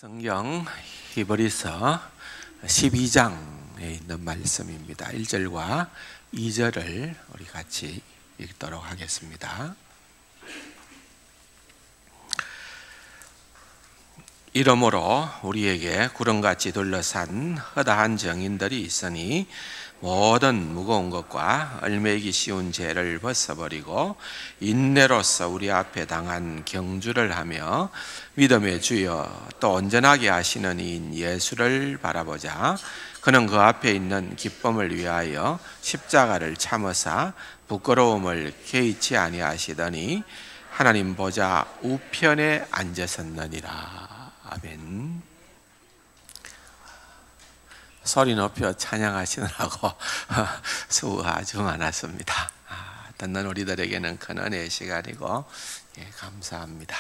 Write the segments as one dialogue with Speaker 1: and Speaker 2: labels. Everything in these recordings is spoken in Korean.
Speaker 1: 성경 히브리서 12장에 있는 말씀입니다. 1절과 2절을 우리 같이 읽도록 하겠습니다. 이러므로 우리에게 구름같이 둘러싼 허다한 정인들이 있으니 모든 무거운 것과 얽매이기 쉬운 죄를 벗어버리고 인내로서 우리 앞에 당한 경주를 하며 믿음의 주여 또 온전하게 하시는 이인 예수를 바라보자. 그는 그 앞에 있는 기쁨을 위하여 십자가를 참으사 부끄러움을 개의치 아니하시더니 하나님 보좌 우편에 앉으셨느니라. 아멘. 소리 높여 찬양하시느라고 수고가 아주 많았습니다. 듣는 우리들에게는 큰 은혜의 시간이고 감사합니다.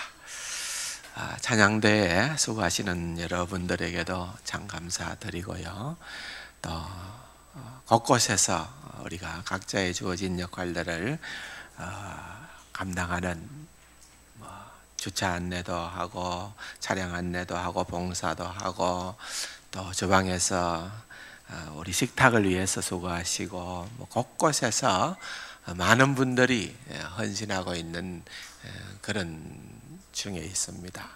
Speaker 1: 찬양대에 수고하시는 여러분들에게도 참 감사드리고요. 또 곳곳에서 우리가 각자의 주어진 역할들을 감당하는 주차 안내도 하고 차량 안내도 하고 봉사도 하고 또 주방에서 우리 식탁을 위해서 수고하시고 곳곳에서 많은 분들이 헌신하고 있는 그런 중에 있습니다.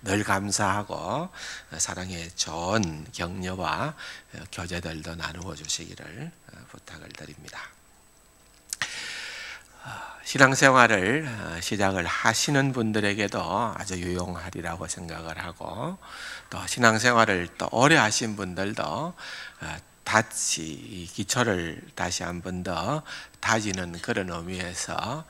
Speaker 1: 늘 감사하고 사랑의 좋은 격려와 교제들도 나누어 주시기를 부탁을 드립니다. 신앙생활을 시작을 하시는 분들에게도 아주 유용하리라고 생각을 하고 또 신앙생활을 또 오래 하신 분들도 다시 기초를 다시 한 번 더 다지는 그런 의미에서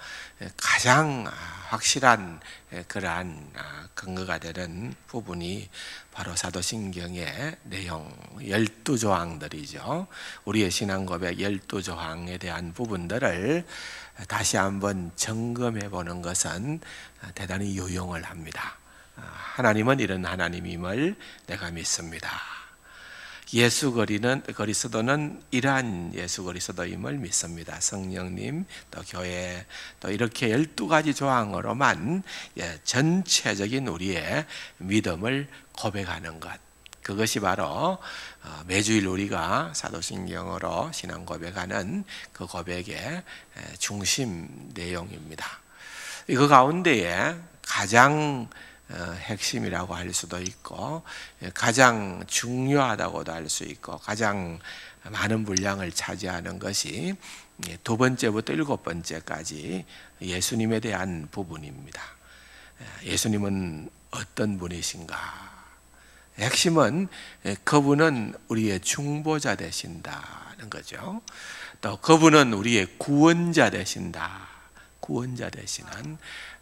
Speaker 1: 가장 확실한 그러한 근거가 되는 부분이 바로 사도신경의 내용 12조항들이죠. 우리의 신앙 고백 12조항에 대한 부분들을 다시 한번 점검해 보는 것은 대단히 유용을 합니다. 하나님은 이런 하나님임을 내가 믿습니다. 예수 그리스도는 이러한 예수 그리스도임을 믿습니다. 성령님, 또 교회, 또 이렇게 12가지 조항으로만 전체적인 우리의 믿음을 고백하는 것, 그것이 바로 매주일 우리가 사도신경으로 신앙 고백하는 그 고백의 중심 내용입니다. 그 가운데에 가장 핵심이라고 할 수도 있고 가장 중요하다고도 할 수 있고 가장 많은 분량을 차지하는 것이 두 번째부터 일곱 번째까지 예수님에 대한 부분입니다. 예수님은 어떤 분이신가? 핵심은 그분은 우리의 중보자 되신다는 거죠. 또 그분은 우리의 구원자 되신다. 구원자 되시는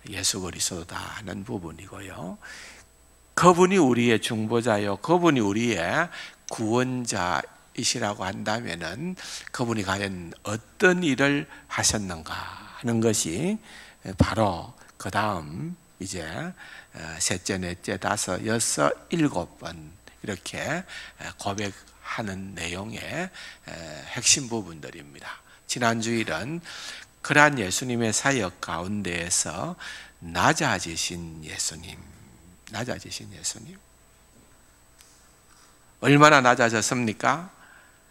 Speaker 1: 예수 그리스도다 하는 부분이고요. 그분이 우리의 중보자요, 그분이 우리의 구원자이시라고 한다면은 그분이 과연 어떤 일을 하셨는가 하는 것이 바로 그 다음 이제 셋째, 넷째, 다섯, 여섯, 일곱 번 이렇게 고백하는 내용의 핵심 부분들입니다. 지난 주일은 그러한 예수님의 사역 가운데에서 낮아지신 예수님, 얼마나 낮아졌습니까?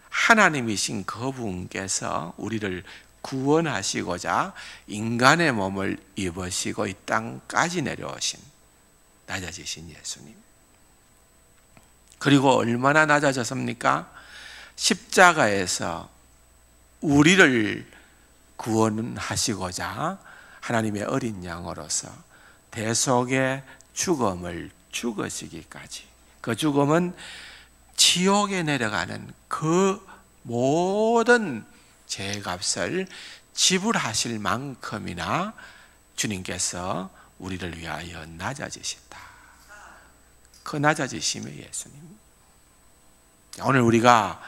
Speaker 1: 하나님이신 그분께서 우리를 구원하시고자 인간의 몸을 입으시고 이 땅까지 내려오신 낮아지신 예수님. 그리고 얼마나 낮아졌습니까? 십자가에서 우리를 구원하시고자 하나님의 어린 양으로서 대속의 죽음을 죽으시기까지, 그 죽음은 지옥에 내려가는 그 모든 죄값을 지불하실 만큼이나 주님께서 우리를 위하여 낮아지셨다. 그 낮아지심의 예수님. 오늘 우리가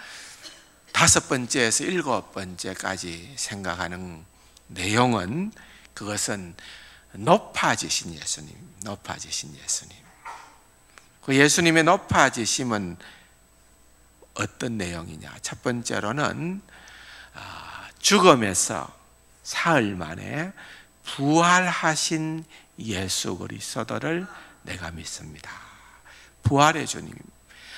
Speaker 1: 다섯 번째에서 일곱 번째까지 생각하는 내용은 그것은 높아지신 예수님, 높아지신 예수님. 그 예수님의 높아지심은 어떤 내용이냐? 첫 번째로는 죽음에서 사흘 만에 부활하신 예수 그리스도를 내가 믿습니다. 부활의 주님입니다.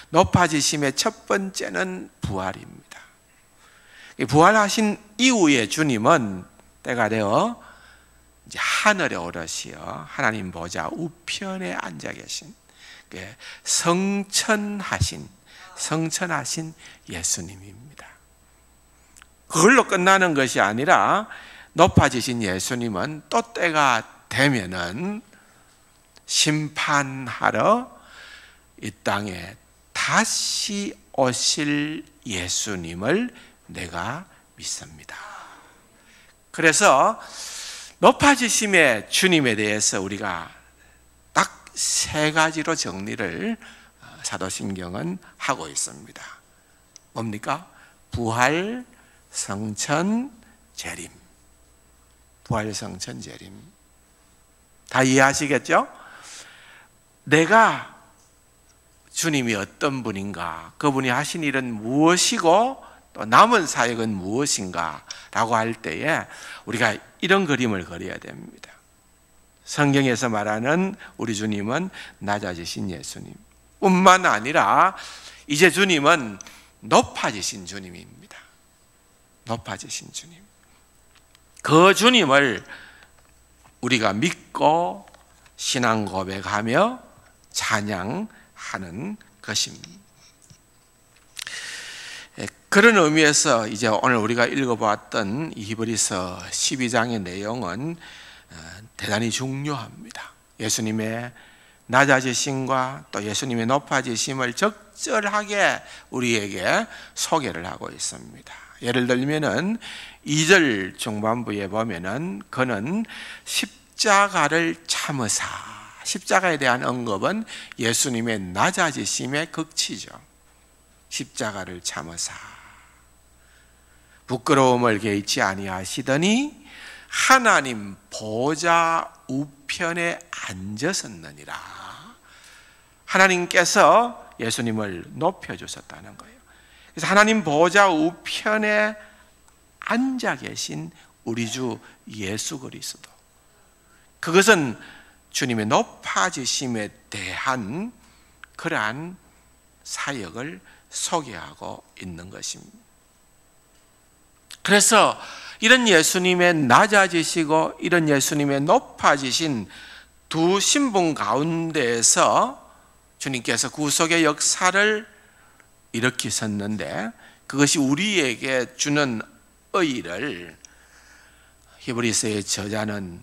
Speaker 1: 높아지심의 첫 번째는 부활입니다. 부활하신 이후에 주님은 때가 되어 이제 하늘에 오르시어 하나님 보좌 우편에 앉아 계신 성천하신 예수님입니다. 그걸로 끝나는 것이 아니라 높아지신 예수님은 또 때가 되면은 심판하러 이 땅에 다시 오실 예수님을 내가 믿습니다. 그래서 높아지심의 주님에 대해서 우리가 딱 세 가지로 정리를 사도신경은 하고 있습니다. 뭡니까? 부활, 성천, 재림. 부활, 성천, 재림. 다 이해하시겠죠? 내가 주님이 어떤 분인가, 그분이 하신 일은 무엇이고 또 남은 사역은 무엇인가 라고 할 때에 우리가 이런 그림을 그려야 됩니다. 성경에서 말하는 우리 주님은 낮아지신 예수님 뿐만 아니라 이제 주님은 높아지신 주님입니다. 높아지신 주님. 그 주님을 우리가 믿고 신앙 고백하며 찬양하는 것입니다. 그런 의미에서 이제 오늘 우리가 읽어보았던 히브리서 12장의 내용은 대단히 중요합니다. 예수님의 낮아지심과 또 예수님의 높아지심을 적절하게 우리에게 소개를 하고 있습니다. 예를 들면은 2절 중반부에 보면은 그는 십자가를 참으사, 십자가에 대한 언급은 예수님의 낮아지심의 극치죠. 십자가를 참으사 부끄러움을 개의치 아니하시더니 하나님 보좌 우편에 앉으셨느니라. 하나님께서 예수님을 높여주셨다는 거예요. 그래서 하나님 보좌 우편에 앉아 계신 우리 주 예수 그리스도, 그것은 주님의 높아지심에 대한 그러한 사역을 소개하고 있는 것입니다. 그래서 이런 예수님의 낮아지시고 이런 예수님의 높아지신 두 신분 가운데에서 주님께서 구속의 역사를 일으키셨는데 그것이 우리에게 주는 의의를 히브리서의 저자는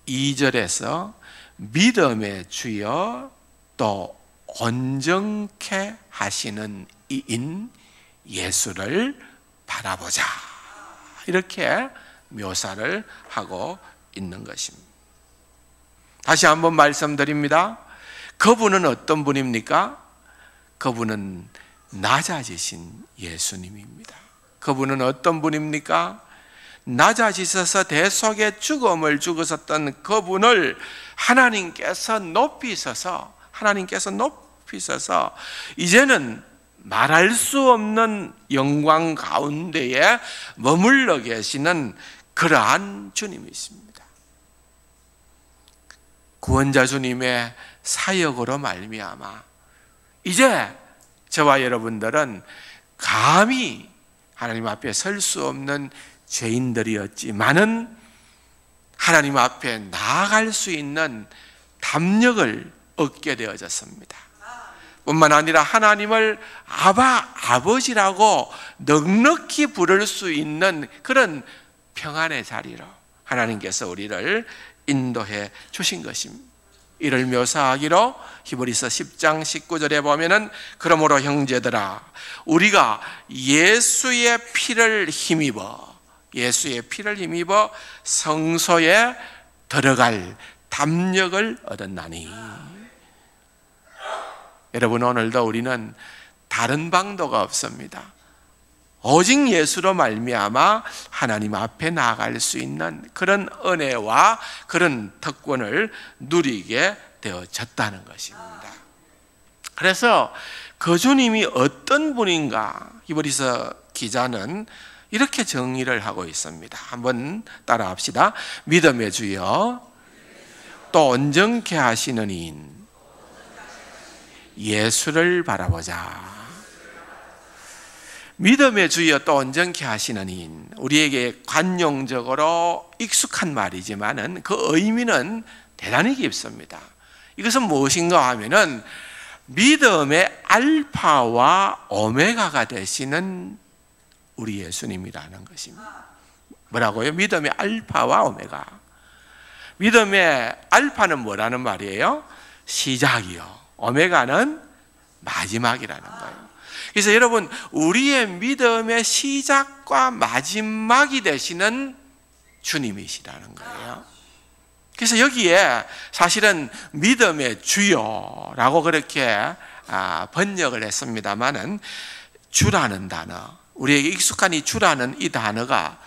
Speaker 1: 2절에서 믿음의 주여 또 온전케 하시는 이인 예수를 바라보자, 이렇게 묘사를 하고 있는 것입니다. 다시 한번 말씀드립니다. 그분은 어떤 분입니까? 그분은 낮아지신 예수님입니다. 그분은 어떤 분입니까? 낮아지셔서 대속의 죽음을 죽으셨던 그분을 하나님께서 높이셔서 이제는 말할 수 없는 영광 가운데에 머물러 계시는 그러한 주님이십니다. 구원자 주님의 사역으로 말미암아 이제 저와 여러분들은 감히 하나님 앞에 설 수 없는 죄인들이었지만은 하나님 앞에 나아갈 수 있는 담력을 얻게 되어졌습니다. 뿐만 아니라 하나님을 아버지라고 넉넉히 부를 수 있는 그런 평안의 자리로 하나님께서 우리를 인도해 주신 것입니다. 이를 묘사하기로 히브리서 10장 19절에 보면은 그러므로 형제들아 우리가 예수의 피를 힘입어 성소에 들어갈 담력을 얻었나니. 여러분, 오늘도 우리는 다른 방도가 없습니다. 오직 예수로 말미암아 하나님 앞에 나아갈 수 있는 그런 은혜와 그런 특권을 누리게 되어졌다는 것입니다. 그래서 그 주님이 어떤 분인가 히브리서 기자는 이렇게 정의를 하고 있습니다. 한번 따라합시다. 믿음의 주여 또 온전케 하시는 이인 예수를 바라보자. 믿음의 주여 또 온전케 하시는 이인, 우리에게 관용적으로 익숙한 말이지만은 그 의미는 대단히 깊습니다. 이것은 무엇인가 하면은 믿음의 알파와 오메가가 되시는 우리 예수님이라는 것입니다. 뭐라고요? 믿음의 알파와 오메가. 믿음의 알파는 뭐라는 말이에요? 시작이요. 오메가는 마지막이라는 거예요. 그래서 여러분, 우리의 믿음의 시작과 마지막이 되시는 주님이시라는 거예요. 그래서 여기에 사실은 믿음의 주요라고 그렇게 번역을 했습니다마는, 주라는 단어, 우리에게 익숙한 이 주라는 이 단어가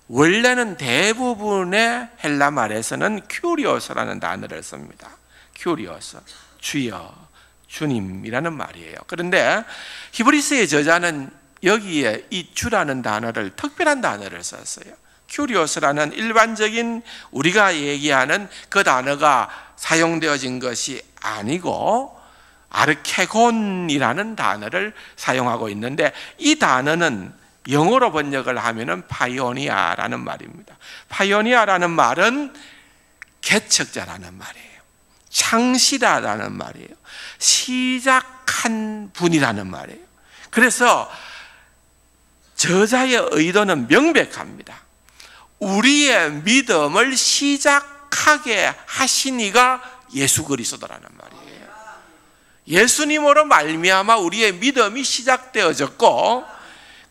Speaker 1: 원래는 대부분의 헬라 말에서는 큐리오스라는 단어를 씁니다. 큐리오스, 주여, 주님이라는 말이에요. 그런데 히브리서의 저자는 여기에 이 주라는 단어를, 특별한 단어를 썼어요. 큐리오스라는 일반적인 우리가 얘기하는 그 단어가 사용되어진 것이 아니고 아르케곤이라는 단어를 사용하고 있는데, 이 단어는 영어로 번역을 하면은 파이오니아라는 말입니다. 파이오니아라는 말은 개척자라는 말이에요. 창시자라는 말이에요. 시작한 분이라는 말이에요. 그래서 저자의 의도는 명백합니다. 우리의 믿음을 시작하게 하신 이가 예수 그리스도라는 말이에요. 예수님으로 말미암아 우리의 믿음이 시작되어졌고,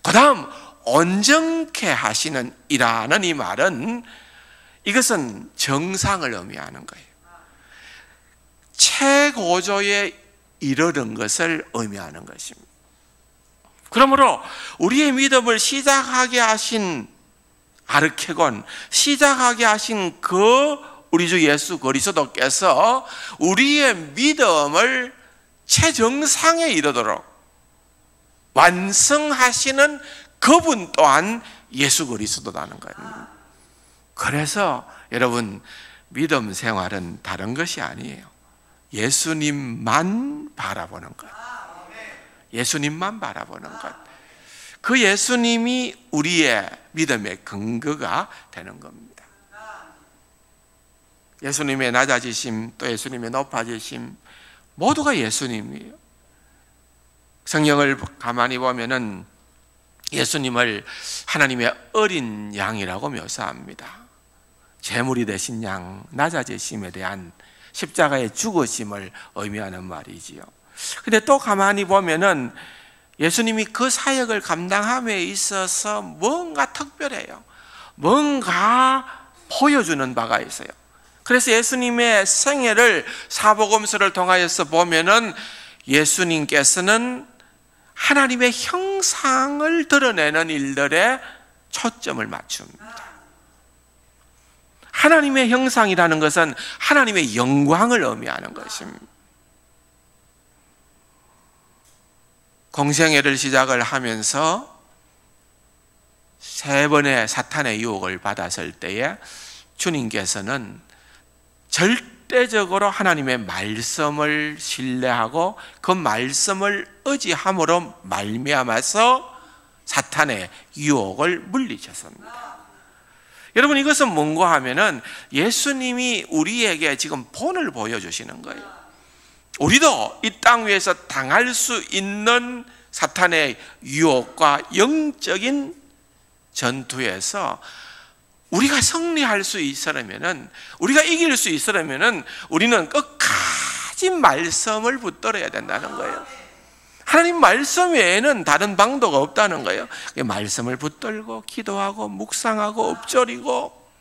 Speaker 1: 그 다음 온전케 하시는 이라는 이 말은, 이것은 정상을 의미하는 거예요. 최고조에 이르는 것을 의미하는 것입니다. 그러므로 우리의 믿음을 시작하게 하신 아르케곤, 시작하게 하신 그 우리 주 예수 그리스도께서 우리의 믿음을 최정상에 이르도록 완성하시는 그분 또한 예수 그리스도라는 거예요. 그래서 여러분, 믿음 생활은 다른 것이 아니에요. 예수님만 바라보는 것. 예수님만 바라보는 것. 그 예수님이 우리의 믿음의 근거가 되는 겁니다. 예수님의 낮아지심, 또 예수님의 높아지심, 모두가 예수님이에요. 성경을 가만히 보면은 예수님을 하나님의 어린 양이라고 묘사합니다. 제물이 되신 양, 낮아지심에 대한 십자가의 죽으심을 의미하는 말이지요. 근데 또 가만히 보면은 예수님이 그 사역을 감당함에 있어서 뭔가 특별해요. 뭔가 보여주는 바가 있어요. 그래서 예수님의 생애를 사복음서를 통하여서 보면은 예수님께서는 하나님의 형상을 드러내는 일들에 초점을 맞춥니다. 하나님의 형상이라는 것은 하나님의 영광을 의미하는 것입니다. 공생애를 시작을 하면서 3번의 사탄의 유혹을 받았을 때에 주님께서는 절대적으로 하나님의 말씀을 신뢰하고 그 말씀을 의지함으로 말미암아서 사탄의 유혹을 물리쳤습니다. 여러분, 이것은 뭔가 하면은 예수님이 우리에게 지금 본을 보여주시는 거예요. 우리도 이 땅 위에서 당할 수 있는 사탄의 유혹과 영적인 전투에서 우리가 승리할 수 있으려면은, 우리가 이길 수 있으려면은 우리는 끝까지 말씀을 붙들어야 된다는 거예요. 하나님 말씀 외에는 다른 방도가 없다는 거예요. 말씀을 붙들고 기도하고 묵상하고 엎드리고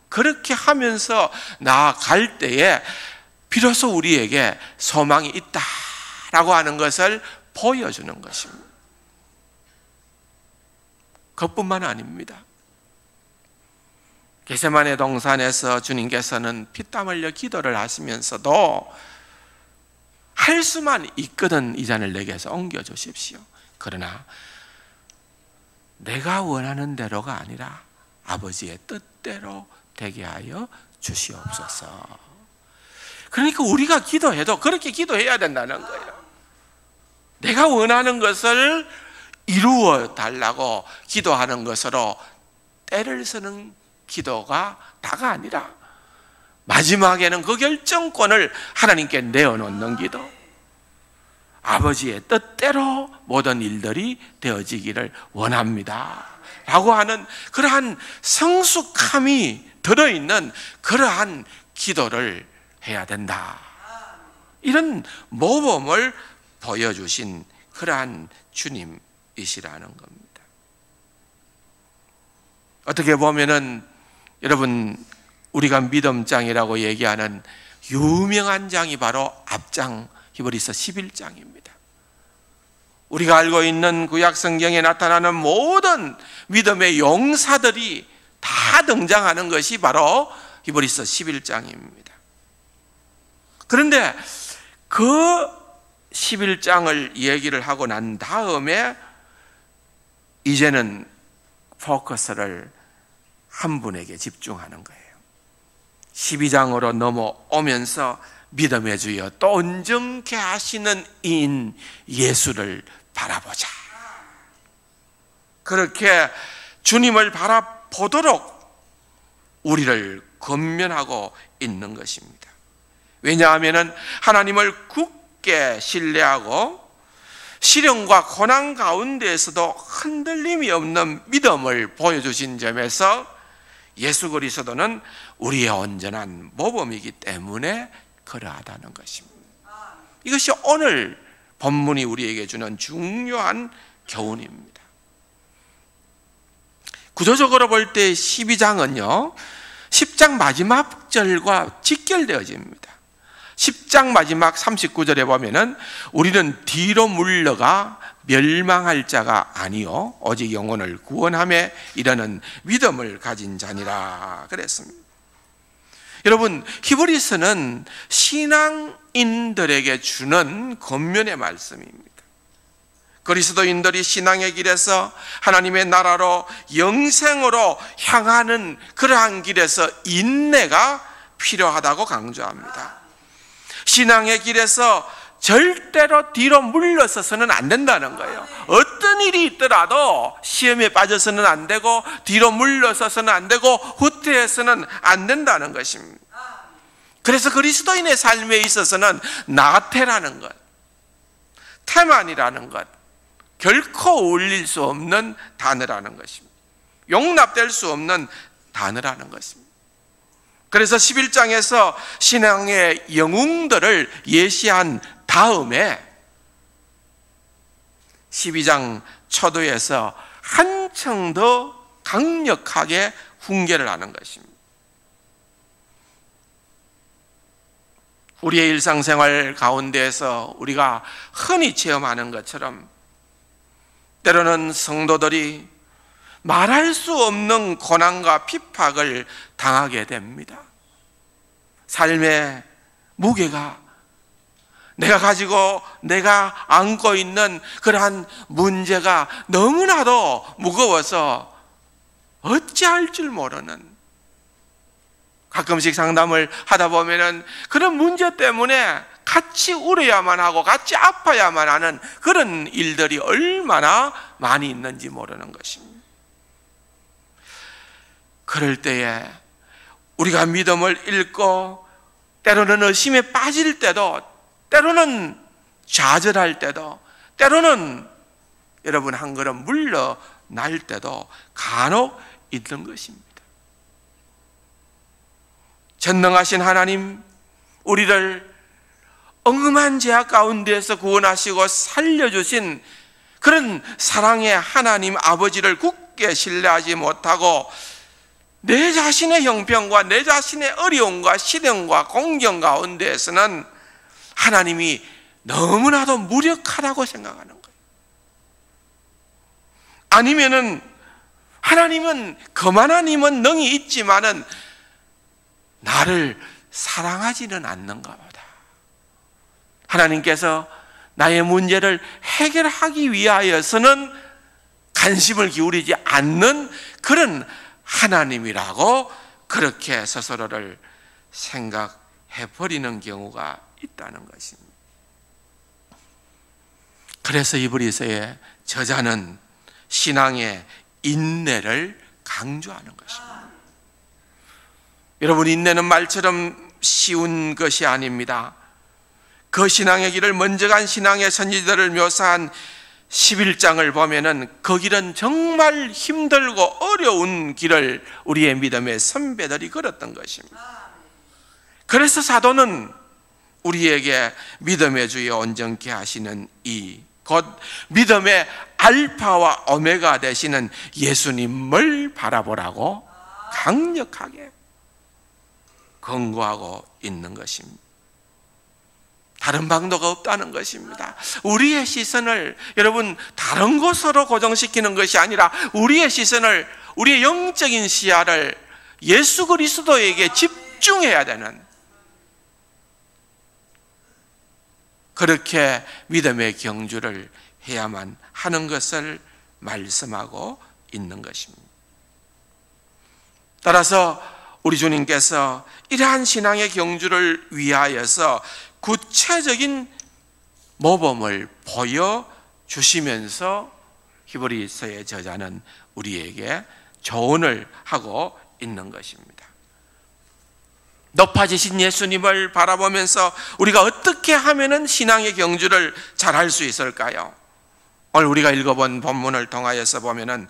Speaker 1: 그렇게 하면서 나아갈 때에 비로소 우리에게 소망이 있다라고 하는 것을 보여주는 것입니다. 그것뿐만 아닙니다. 겟세마네 동산에서 주님께서는 피땀 흘려 기도를 하시면서도 할 수만 있거든 이 잔을 내게서 옮겨주십시오. 그러나 내가 원하는 대로가 아니라 아버지의 뜻대로 되게 하여 주시옵소서. 그러니까 우리가 기도해도 그렇게 기도해야 된다는 거예요. 내가 원하는 것을 이루어 달라고 기도하는 것으로 때를 쓰는 기도가 다가 아니라 마지막에는 그 결정권을 하나님께 내어놓는 기도, 아버지의 뜻대로 모든 일들이 되어지기를 원합니다 라고 하는 그러한 성숙함이 들어있는 그러한 기도를 해야 된다, 이런 모범을 보여주신 그러한 주님이시라는 겁니다. 어떻게 보면은 여러분, 우리가 믿음장이라고 얘기하는 유명한 장이 바로 앞장 히브리서 11장입니다. 우리가 알고 있는 구약 성경에 나타나는 모든 믿음의 용사들이 다 등장하는 것이 바로 히브리서 11장입니다. 그런데 그 11장을 얘기를 하고 난 다음에 이제는 포커스를 한 분에게 집중하는 거예요. 12장으로 넘어오면서 믿음의 주여 또 온전케 하시는 이인 예수를 바라보자. 그렇게 주님을 바라보도록 우리를 권면하고 있는 것입니다. 왜냐하면 하나님을 굳게 신뢰하고 시련과 고난 가운데에서도 흔들림이 없는 믿음을 보여주신 점에서 예수 그리스도는 우리의 온전한 모범이기 때문에 그러하다는 것입니다. 이것이 오늘 본문이 우리에게 주는 중요한 교훈입니다. 구조적으로 볼 때 12장은요 10장 마지막 절과 직결되어집니다. 10장 마지막 39절에 보면은 우리는 뒤로 물러가 멸망할 자가 아니요 오직 영혼을 구원함에 이르는 믿음을 가진 자니라 그랬습니다. 여러분, 히브리서는 신앙인들에게 주는 권면의 말씀입니다. 그리스도인들이 신앙의 길에서 하나님의 나라로 영생으로 향하는 그러한 길에서 인내가 필요하다고 강조합니다. 신앙의 길에서 절대로 뒤로 물러서서는 안 된다는 거예요. 어떤 일이 있더라도 시험에 빠져서는 안 되고 뒤로 물러서서는 안 되고 후퇴해서는 안 된다는 것입니다. 그래서 그리스도인의 삶에 있어서는 나태라는 것, 태만이라는 것 결코 어울릴 수 없는 단어라는 것입니다. 용납될 수 없는 단어라는 것입니다. 그래서 11장에서 신앙의 영웅들을 예시한 다음에 12장 초도에서 한층 더 강력하게 훈계를 하는 것입니다. 우리의 일상생활 가운데에서 우리가 흔히 체험하는 것처럼 때로는 성도들이 말할 수 없는 고난과 핍박을 당하게 됩니다. 삶의 무게가 내가 안고 있는 그러한 문제가 너무나도 무거워서 어찌할 줄 모르는, 가끔씩 상담을 하다 보면은 그런 문제 때문에 같이 울어야만 하고 같이 아파야만 하는 그런 일들이 얼마나 많이 있는지 모르는 것입니다. 그럴 때에 우리가 믿음을 잃고 때로는 의심에 빠질 때도, 때로는 좌절할 때도, 때로는 여러분 한 걸음 물러날 때도 간혹 있는 것입니다. 전능하신 하나님, 우리를 엉음한 죄악 가운데에서 구원하시고 살려주신 그런 사랑의 하나님 아버지를 굳게 신뢰하지 못하고 내 자신의 형편과 내 자신의 어려움과 시련과 공경 가운데에서는 하나님이 너무나도 무력하다고 생각하는 거예요. 아니면은 하나님은 그만한 힘은 능히 있지만은 나를 사랑하지는 않는가 보다. 하나님께서 나의 문제를 해결하기 위하여서는 관심을 기울이지 않는 그런 하나님이라고 그렇게 스스로를 생각해버리는 경우가 있다는 것입니다. 그래서 히브리서의 저자는 신앙의 인내를 강조하는 것입니다. 여러분, 인내는 말처럼 쉬운 것이 아닙니다. 그 신앙의 길을 먼저 간 신앙의 선지자들을 묘사한 11장을 보면은 그 길은 정말 힘들고 어려운 길을 우리의 믿음의 선배들이 걸었던 것입니다. 그래서 사도는 우리에게 믿음의 주에 온전케 하시는 이 곧 믿음의 알파와 오메가 되시는 예수님을 바라보라고 강력하게 권고하고 있는 것입니다. 다른 방도가 없다는 것입니다. 우리의 시선을 여러분 다른 곳으로 고정시키는 것이 아니라 우리의 시선을, 우리의 영적인 시야를 예수 그리스도에게 집중해야 되는, 그렇게 믿음의 경주를 해야만 하는 것을 말씀하고 있는 것입니다. 따라서 우리 주님께서 이러한 신앙의 경주를 위하여서 구체적인 모범을 보여주시면서 히브리서의 저자는 우리에게 조언을 하고 있는 것입니다. 높아지신 예수님을 바라보면서 우리가 어떻게 하면 신앙의 경주를 잘할 수 있을까요? 오늘 우리가 읽어본 본문을 통하여서 보면은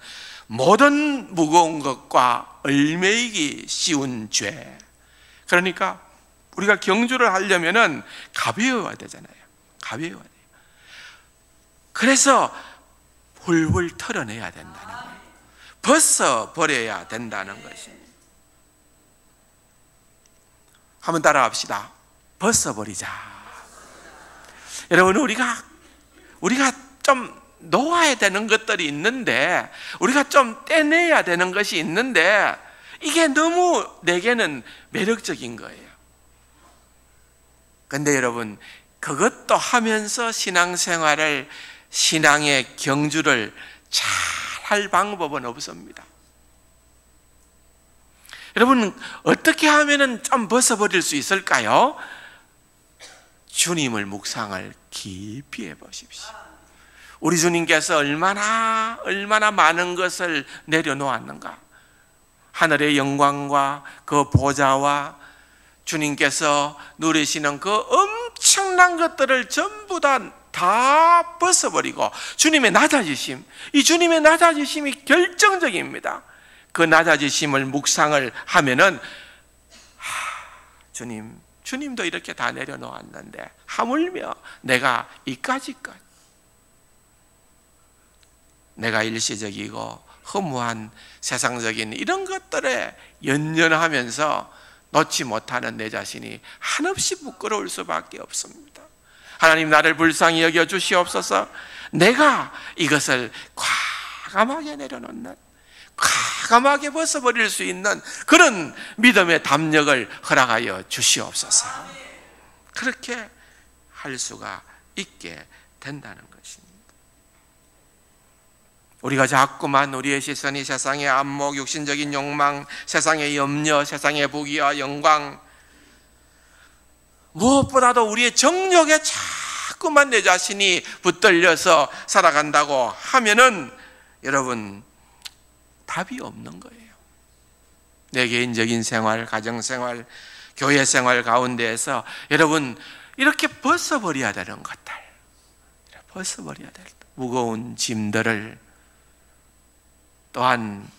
Speaker 1: 모든 무거운 것과 얼매이기 쉬운 죄, 그러니까 우리가 경주를 하려면은 가벼워야 되잖아요. 가벼워야 돼요. 그래서 훌훌 털어내야 된다는 거예요. 벗어버려야 된다는 것입니다. 한번 따라합시다. 벗어버리자. 여러분, 우리가 좀 놓아야 되는 것들이 있는데, 우리가 좀 떼내야 되는 것이 있는데, 이게 너무 내게는 매력적인 거예요. 근데 여러분, 그것도 하면서 신앙생활을, 신앙의 경주를 잘 할 방법은 없습니다. 여러분, 어떻게 하면 좀 벗어버릴 수 있을까요? 주님을 묵상을 깊이 해보십시오. 우리 주님께서 얼마나 많은 것을 내려놓았는가. 하늘의 영광과 그 보좌와 주님께서 누리시는 그 엄청난 것들을 전부 다 벗어버리고 주님의 낮아지심, 이 주님의 낮아지심이 결정적입니다. 그 낮아지심을 묵상을 하면은 주님도 이렇게 다 내려놓았는데 하물며 내가 이까짓것, 내가 일시적이고 허무한 세상적인 이런 것들에 연연하면서 놓지 못하는 내 자신이 한없이 부끄러울 수밖에 없습니다. 하나님, 나를 불쌍히 여겨 주시옵소서. 내가 이것을 과감하게 내려놓는, 과감하게 벗어버릴 수 있는 그런 믿음의 담력을 허락하여 주시옵소서. 그렇게 할 수가 있게 된다는 것입니다. 우리가 자꾸만 우리의 시선이 세상의 안목, 육신적인 욕망, 세상의 염려, 세상의 부귀와 영광, 무엇보다도 우리의 정욕에 자꾸만 내 자신이 붙들려서 살아간다고 하면은 여러분, 답이 없는 거예요. 내 개인적인 생활, 가정생활, 교회생활 가운데에서 여러분, 이렇게 벗어버려야 되는 것들, 벗어버려야 될 무거운 짐들을, 또한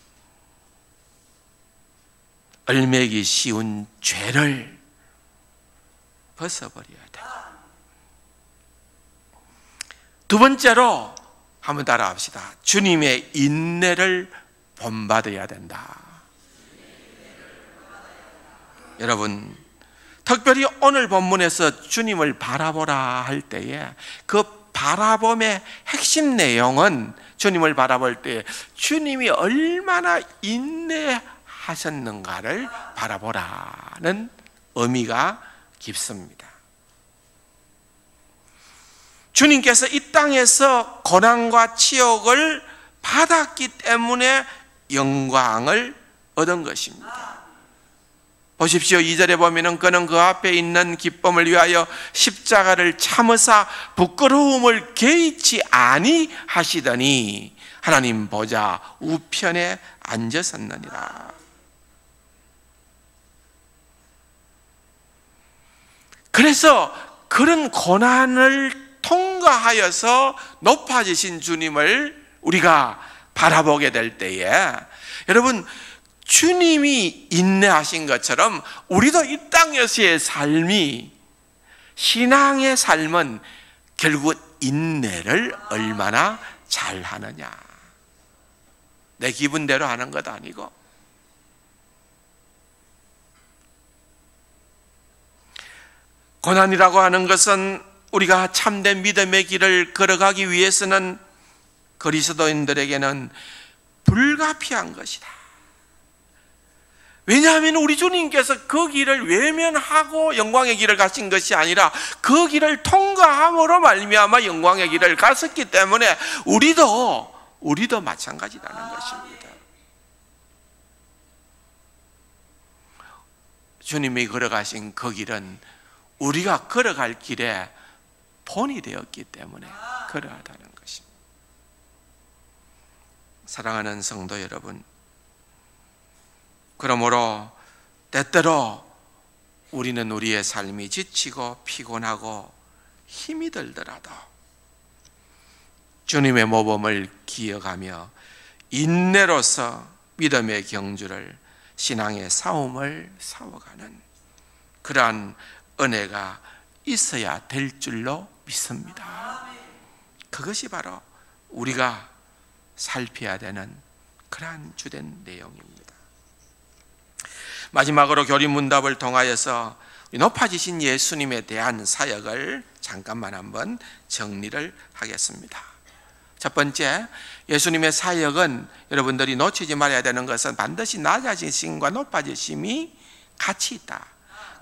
Speaker 1: 얼매기 쉬운 죄를 벗어버려야 돼요. 두 번째로 한번 따라합시다. 주님의 인내를 본받아야 된다. 여러분, 특별히 오늘 본문에서 주님을 바라보라 할 때에 그 바라봄의 핵심 내용은, 주님을 바라볼 때 주님이 얼마나 인내하셨는가를 바라보라는 의미가 깊습니다. 주님께서 이 땅에서 고난과 치욕을 받았기 때문에 영광을 얻은 것입니다. 보십시오. 2절에 보면은 그는 그 앞에 있는 기쁨을 위하여 십자가를 참으사 부끄러움을 개의치 아니하시더니 하나님 보좌 우편에 앉으셨느니라. 그래서 그런 고난을 통과하여서 높아지신 주님을 우리가 바라보게 될 때에, 여러분, 주님이 인내하신 것처럼 우리도 이 땅에서의 삶이, 신앙의 삶은 결국 인내를 얼마나 잘 하느냐. 내 기분대로 하는 것 아니고, 고난이라고 하는 것은 우리가 참된 믿음의 길을 걸어가기 위해서는 그리스도인들에게는 불가피한 것이다. 왜냐하면 우리 주님께서 그 길을 외면하고 영광의 길을 가신 것이 아니라 그 길을 통과함으로 말미암아 영광의 길을 갔었기 때문에 우리도 마찬가지라는 것입니다. 주님이 걸어가신 그 길은 우리가 걸어갈 길에 본이 되었기 때문에 그러하다는 것입니다. 사랑하는 성도 여러분, 그러므로 때때로 우리는 우리의 삶이 지치고 피곤하고 힘이 들더라도 주님의 모범을 기억하며 인내로서 믿음의 경주를, 신앙의 싸움을 싸워가는 그러한 은혜가 있어야 될 줄로 믿습니다. 그것이 바로 우리가 살펴야 되는 그러한 주된 내용입니다. 마지막으로 교리문답을 통하여서 높아지신 예수님에 대한 사역을 잠깐만 한번 정리를 하겠습니다. 첫 번째, 예수님의 사역은 여러분들이 놓치지 말아야 되는 것은 반드시 낮아지심과 높아지심이 같이 있다.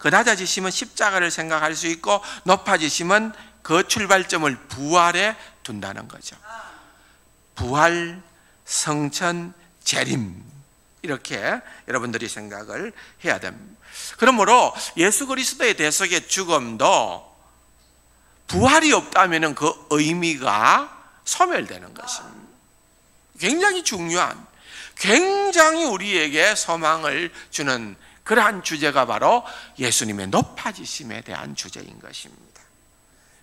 Speaker 1: 그 낮아지심은 십자가를 생각할 수 있고, 높아지심은 그 출발점을 부활에 둔다는 거죠. 부활, 성천, 재림, 이렇게 여러분들이 생각을 해야 됩니다. 그러므로 예수 그리스도의 대속의 죽음도 부활이 없다면 그 의미가 소멸되는 것입니다. 굉장히 중요한, 굉장히 우리에게 소망을 주는 그러한 주제가 바로 예수님의 높아지심에 대한 주제인 것입니다.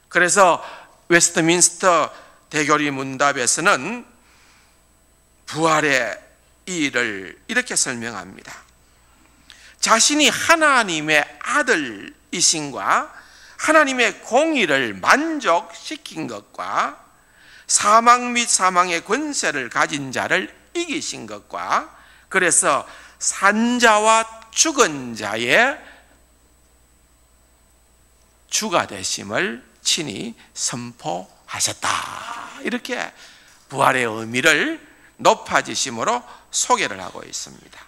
Speaker 1: 그래서 웨스트민스터 대교리 문답에서는 부활의 일을 이렇게 설명합니다. 자신이 하나님의 아들이신과 하나님의 공의를 만족시킨 것과 사망 및 사망의 권세를 가진 자를 이기신 것과, 그래서 산자와 죽은 자의 주가 되심을 친히 선포하셨다. 이렇게 부활의 의미를 높아지심으로 소개를 하고 있습니다.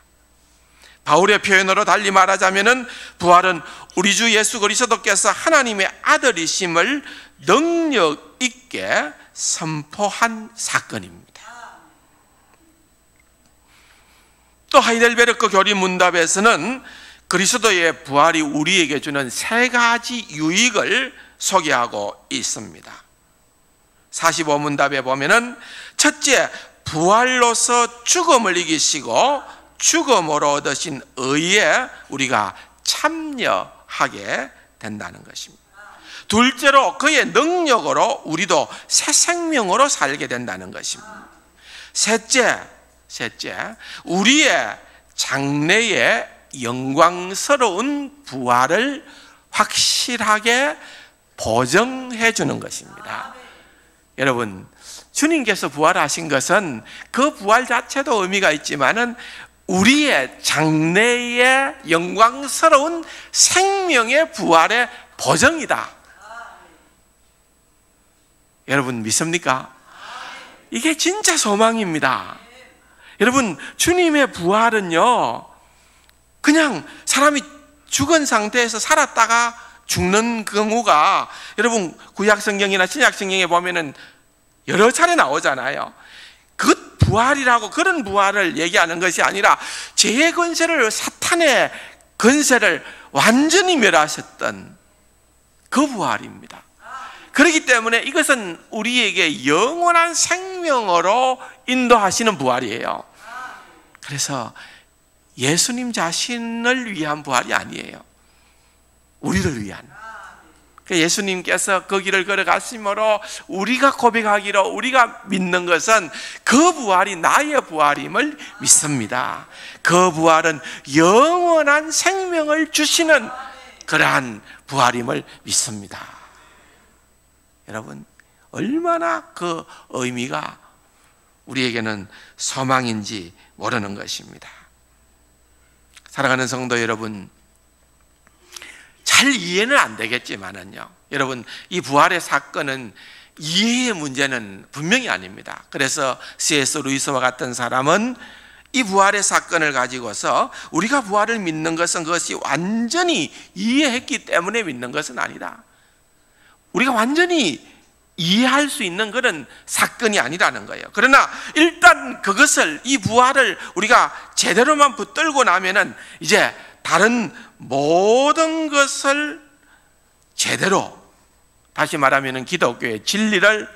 Speaker 1: 바울의 표현으로 달리 말하자면은 부활은 우리 주 예수 그리스도께서 하나님의 아들이심을 능력 있게 선포한 사건입니다. 또 하이델베르크 교리 문답에서는 그리스도의 부활이 우리에게 주는 세 가지 유익을 소개하고 있습니다. 45문답에 보면은 첫째, 부활로서 죽음을 이기시고 죽음으로 얻으신 의에 우리가 참여하게 된다는 것입니다. 둘째로, 그의 능력으로 우리도 새 생명으로 살게 된다는 것입니다. 셋째, 우리의 장래의 영광스러운 부활을 확실하게 보증해 주는 것입니다. 여러분, 주님께서 부활하신 것은 그 부활 자체도 의미가 있지만은 우리의 장래의 영광스러운 생명의 부활의 보증이다. 여러분 믿습니까? 이게 진짜 소망입니다. 여러분, 주님의 부활은요, 그냥 사람이 죽은 상태에서 살았다가 죽는 경우가, 여러분 구약 성경이나 신약 성경에 보면은 여러 차례 나오잖아요. 그 부활이라고, 그런 부활을 얘기하는 것이 아니라 죄의 권세를, 사탄의 권세를 완전히 멸하셨던 그 부활입니다. 그렇기 때문에 이것은 우리에게 영원한 생명으로 인도하시는 부활이에요. 그래서 예수님 자신을 위한 부활이 아니에요. 우리를 위한. 예수님께서 그 길을 걸어가심으로 우리가 고백하기로 우리가 믿는 것은 그 부활이 나의 부활임을 믿습니다. 그 부활은 영원한 생명을 주시는 그러한 부활임을 믿습니다. 여러분, 얼마나 그 의미가 우리에게는 소망인지 모르는 것입니다. 사랑하는 성도 여러분, 잘 이해는 안 되겠지만은요, 여러분, 이 부활의 사건은 이해의 문제는 분명히 아닙니다. 그래서 C.S. 루이스와 같은 사람은 이 부활의 사건을 가지고서 우리가 부활을 믿는 것은 그것이 완전히 이해했기 때문에 믿는 것은 아니다. 우리가 완전히 이해할 수 있는 그런 사건이 아니라는 거예요. 그러나 일단 그것을, 이 부활을 우리가 제대로만 붙들고 나면은 이제 다른 모든 것을 제대로, 다시 말하면 기독교의 진리를,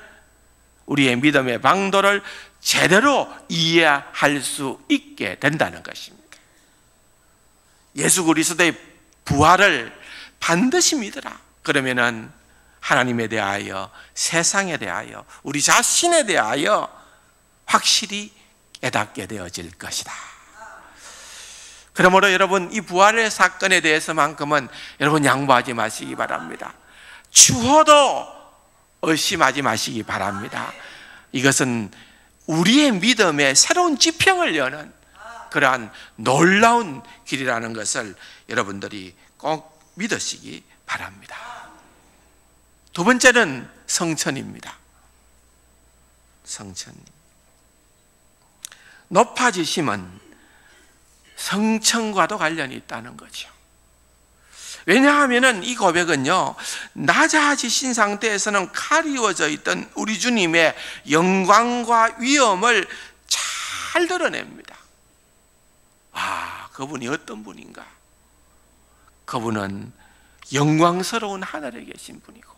Speaker 1: 우리의 믿음의 방도를 제대로 이해할 수 있게 된다는 것입니다. 예수 그리스도의 부활을 반드시 믿으라. 그러면은 하나님에 대하여, 세상에 대하여, 우리 자신에 대하여 확실히 깨닫게 되어질 것이다. 그러므로 여러분, 이 부활의 사건에 대해서만큼은 여러분 양보하지 마시기 바랍니다. 추워도 의심하지 마시기 바랍니다. 이것은 우리의 믿음의 새로운 지평을 여는 그러한 놀라운 길이라는 것을 여러분들이 꼭 믿으시기 바랍니다. 두 번째는 성천입니다. 성천. 높아지심은 성천과도 관련이 있다는 거죠. 왜냐하면 이 고백은요, 낮아지신 상태에서는 가리워져 있던 우리 주님의 영광과 위엄을 잘 드러냅니다. 아, 그분이 어떤 분인가? 그분은 영광스러운 하늘에 계신 분이고,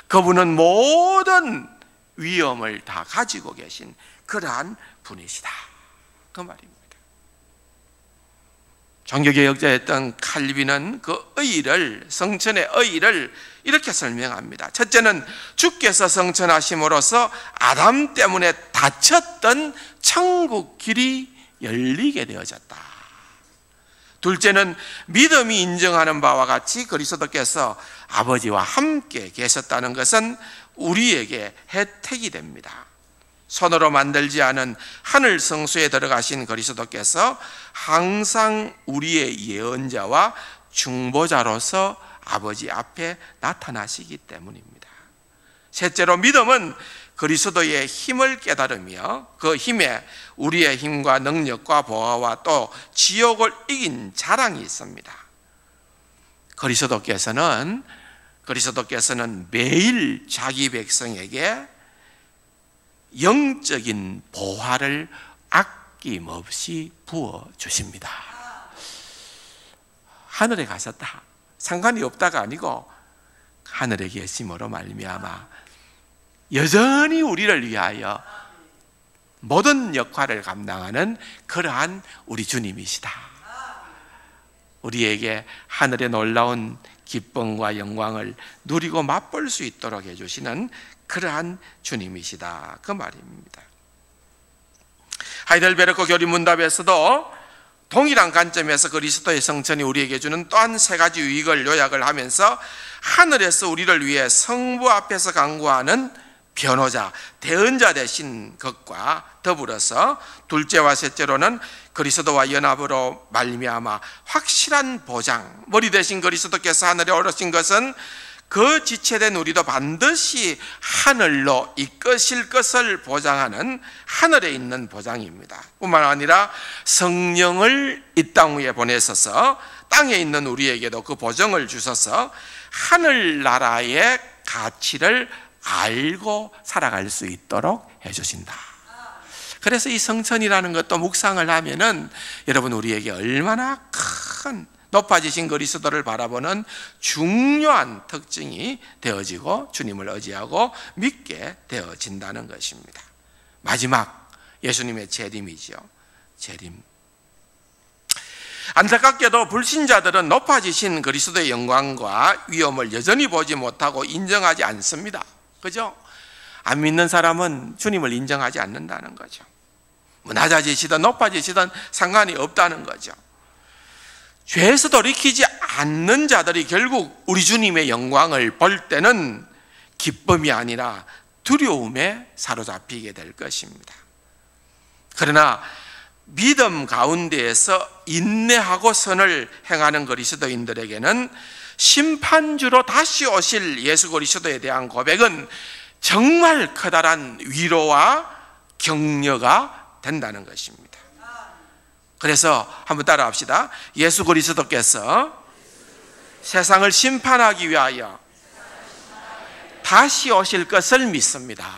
Speaker 1: 그분은 모든 위엄을 다 가지고 계신 그러한 분이시다, 그 말입니다. 종교개혁자였던 칼빈은 그 의의를, 성천의 의의를 이렇게 설명합니다. 첫째는 주께서 성천하심으로써 아담 때문에 닫혔던 천국 길이 열리게 되어졌다. 둘째는 믿음이 인정하는 바와 같이 그리스도께서 아버지와 함께 계셨다는 것은 우리에게 혜택이 됩니다. 손으로 만들지 않은 하늘 성소에 들어가신 그리스도께서 항상 우리의 예언자와 중보자로서 아버지 앞에 나타나시기 때문입니다. 셋째로 믿음은 그리스도의 힘을 깨달으며 그 힘에 우리의 힘과 능력과 보화와 또 지옥을 이긴 자랑이 있습니다. 그리스도께서는 매일 자기 백성에게 영적인 보화를 아낌없이 부어주십니다. 하늘에 가셨다, 상관이 없다가 아니고 하늘에 계심으로 말미암아 여전히 우리를 위하여 모든 역할을 감당하는 그러한 우리 주님이시다. 우리에게 하늘의 놀라운 기쁨과 영광을 누리고 맛볼 수 있도록 해주시는 그러한 주님이시다, 그 말입니다. 하이델베르크 교리문답에서도 동일한 관점에서 그리스도의 성천이 우리에게 주는 또한 세 가지 유익을 요약을 하면서 하늘에서 우리를 위해 성부 앞에서 강구하는 변호자, 대언자 되신 것과 더불어서 둘째와 셋째로는 그리스도와 연합으로 말미암아 확실한 보장, 머리 되신 그리스도께서 하늘에 오르신 것은 그 지체된 우리도 반드시 하늘로 이끄실 것을 보장하는 하늘에 있는 보장입니다. 뿐만 아니라 성령을 이 땅 위에 보내셔서 땅에 있는 우리에게도 그 보정을 주셔서 하늘나라의 가치를 알고 살아갈 수 있도록 해주신다. 그래서 이 성천이라는 것도 묵상을 하면은 여러분, 우리에게 얼마나 큰 높아지신 그리스도를 바라보는 중요한 특징이 되어지고 주님을 의지하고 믿게 되어진다는 것입니다. 마지막 예수님의 재림이죠. 재림. 안타깝게도 불신자들은 높아지신 그리스도의 영광과 위엄을 여전히 보지 못하고 인정하지 않습니다. 그죠? 안 믿는 사람은 주님을 인정하지 않는다는 거죠. 낮아지시든 높아지시든 상관이 없다는 거죠. 죄에서 돌이키지 않는 자들이 결국 우리 주님의 영광을 볼 때는 기쁨이 아니라 두려움에 사로잡히게 될 것입니다. 그러나 믿음 가운데에서 인내하고 선을 행하는 그리스도인들에게는 심판주로 다시 오실 예수 그리스도에 대한 고백은 정말 커다란 위로와 격려가 된다는 것입니다. 그래서 한번 따라합시다. 예수 그리스도께서 세상을 심판하기 위하여 다시 오실 것을 믿습니다.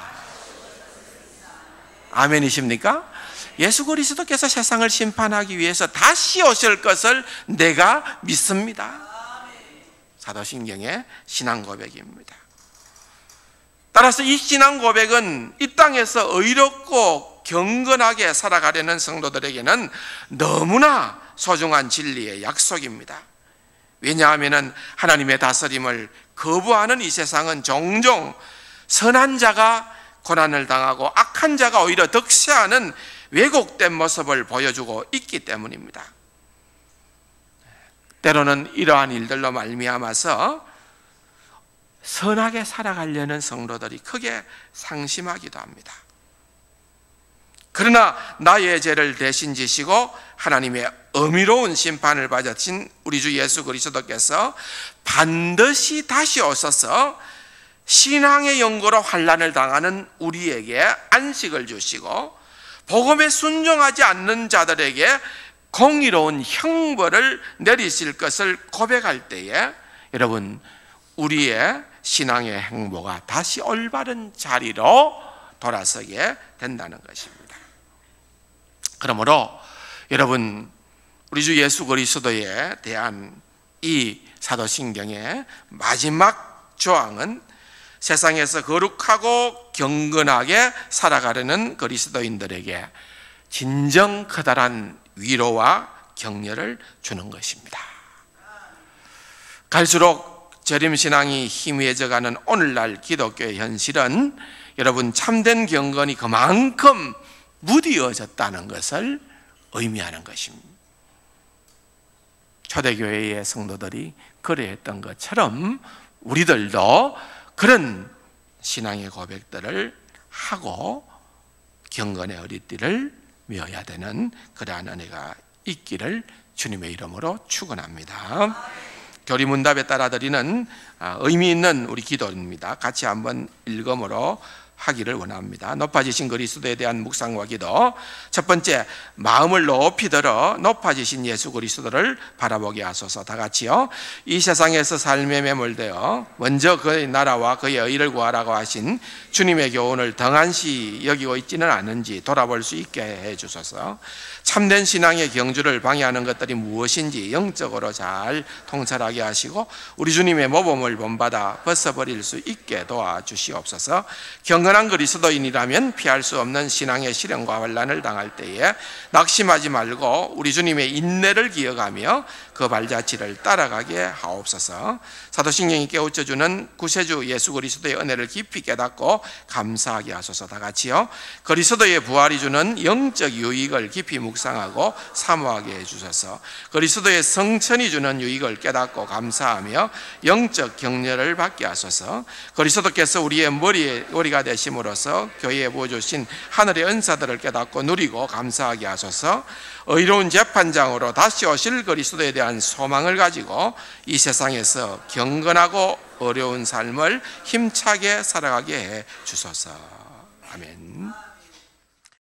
Speaker 1: 아멘이십니까? 예수 그리스도께서 세상을 심판하기 위해서 다시 오실 것을 내가 믿습니다. 사도신경의 신앙 고백입니다. 따라서 이 신앙 고백은 이 땅에서 의롭고 경건하게 살아가려는 성도들에게는 너무나 소중한 진리의 약속입니다. 왜냐하면 하나님의 다스림을 거부하는 이 세상은 종종 선한 자가 고난을 당하고 악한 자가 오히려 득세하는 왜곡된 모습을 보여주고 있기 때문입니다. 때로는 이러한 일들로 말미암아서 선하게 살아가려는 성도들이 크게 상심하기도 합니다. 그러나 나의 죄를 대신 지시고 하나님의 어미로운 심판을 받으신 우리 주 예수 그리스도께서 반드시 다시 오셔서 신앙의 연고로 환난을 당하는 우리에게 안식을 주시고 복음에 순종하지 않는 자들에게 공의로운 형벌을 내리실 것을 고백할 때에 여러분 우리의 신앙의 행보가 다시 올바른 자리로 돌아서게 된다는 것입니다. 그러므로 여러분 우리 주 예수 그리스도에 대한 이 사도신경의 마지막 조항은 세상에서 거룩하고 경건하게 살아가려는 그리스도인들에게 진정 커다란 위로와 격려를 주는 것입니다. 갈수록 재림신앙이 희미해져가는 오늘날 기독교의 현실은 여러분 참된 경건이 그만큼 무디어졌다는 것을 의미하는 것입니다. 초대교회의 성도들이 그래했던 것처럼 우리들도 그런 신앙의 고백들을 하고 경건의 의리띠를 메어야 되는 그러한 은혜가 있기를 주님의 이름으로 축원합니다. 교리문답에 따라 드리는 의미 있는 우리 기도입니다. 같이 한번 일검으로 하기를 원합니다. 높아지신 그리스도에 대한 묵상과 기도. 첫 번째, 마음을 높이 들어 높아지신 예수 그리스도를 바라보게 하소서. 다 같이요. 이 세상에서 삶에 매몰되어 먼저 그의 나라와 그의 의를 구하라고 하신 주님의 교훈을 등한시 여기고 있지는 않은지 돌아볼 수 있게 해 주소서. 참된 신앙의 경주를 방해하는 것들이 무엇인지 영적으로 잘 통찰하게 하시고 우리 주님의 모범을 본받아 벗어버릴 수 있게 도와주시옵소서. 경건한 그리스도인이라면 피할 수 없는 신앙의 시련과 환난을 당할 때에 낙심하지 말고 우리 주님의 인내를 기억하며 그 발자취를 따라가게 하옵소서. 사도신경이 깨우쳐주는 구세주 예수 그리스도의 은혜를 깊이 깨닫고 감사하게 하소서. 다 같이요. 그리스도의 부활이 주는 영적 유익을 깊이 묵상하고 사모하게 해주셔서 그리스도의 성천이 주는 유익을 깨닫고 감사하며 영적 격려를 받게 하소서. 그리스도께서 우리의 머리가 되심으로써 교회에 부어주신 하늘의 은사들을 깨닫고 누리고 감사하게 하소서. 의로운 재판장으로 다시 오실 그리스도에 대한 소망을 가지고 이 세상에서 경건하고 어려운 삶을 힘차게 살아가게 해 주소서. 아멘.